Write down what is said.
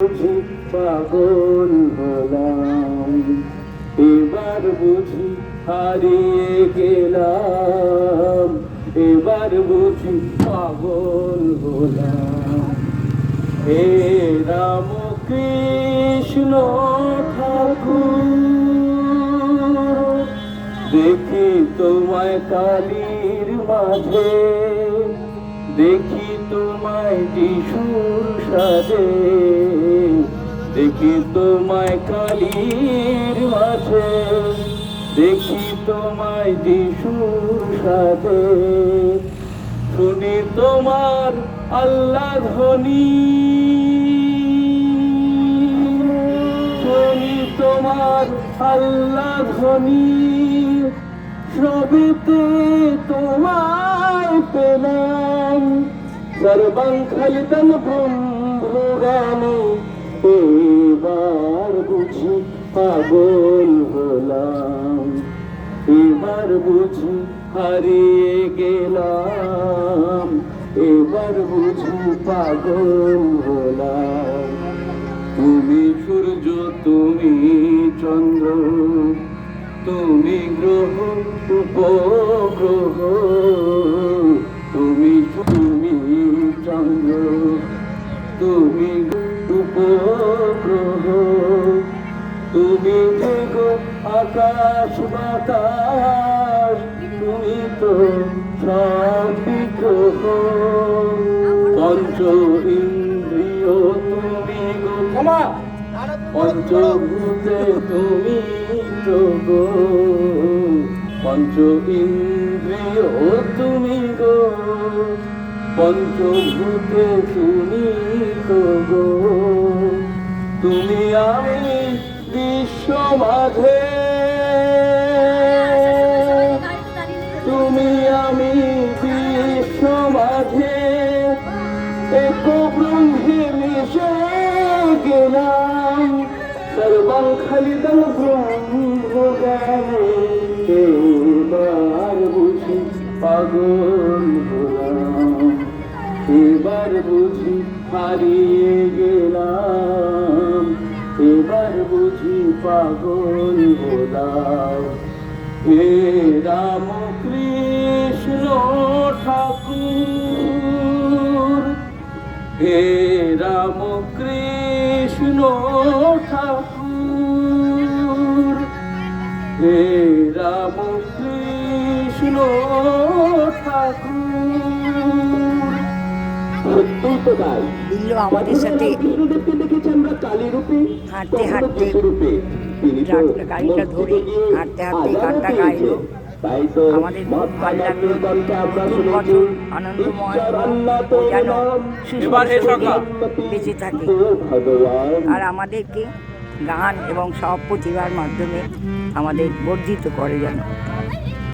বুঝি পাগল হলাম, এবার বুঝি হারিয়ে গেলাম, এবার বুঝি পাগল হলাম। হে রাম কৃষ্ণ ঠাকুর, দেখি তোমায় কালির মাঝে, দেখি তোমায় যিশুর সাজে, দেখি তোমায় কালির মাঝে, দেখি তোমায় যিশুর সাজে। শুনি তোমার আল্লাহ ধ্বনি, শুনি তোমার আল্লাহ ধ্বনি, সবেতে তোমায় পেলাম। সর্বং খালিদং ব্রহ্মজ্ঞানী, এবার বুঝি পাগল হলাম, এবার বুঝি হারিয়ে গেলাম, এবার বুঝি পাগল হলাম। তুমি সূর্য, তুমি চন্দ্র, তুমি গ্রহ উপগ্রহ, তুমি চন্দ্র, তুমি উপগ্রহ, তুমি মেঘ আকাশ বাতাস, তুমি তো সব বিগ্রহ। পঞ্চ ইন্দ্রিয় তুমি গো, পঞ্চভূতে তুমি তো গো, পঞ্চ ইন্দ্রিয় তুমি গো, পঞ্চভূতে তুমি তো গো। তুমি আমি বিশ্ব মাঝে, তুমি আমি বিশ্ব মাঝে, এক ব্রহ্মে মিশে গেলাম। সর্বং খালিদং ব্রহ্মজ্ঞানী, এবার বুঝি পাগল হলাম, এবার বুঝি হারিয়ে গেলাম, এবার বুঝি পাগল হলাম। হে রাম কৃষ্ণ ঠাকুর, হে রাম কৃষ্ণ ঠাকুর, হে রাম কৃষ্ণ ঠাকুর। সত্যি তো তাই, দিল আমাদের সাথে হাঁটতে হাঁটতে, গাড়িটা ধরে হাঁটতে হাঁটতে গানটা গাইলো। আমাদের খুব ভালো লাগলো। নতুন বছর আনন্দময় যেন বেঁচে থাকে, আর আমাদেরকে গান এবং সব প্রতিভার মাধ্যমে আমাদের বর্ধিত করে যেন।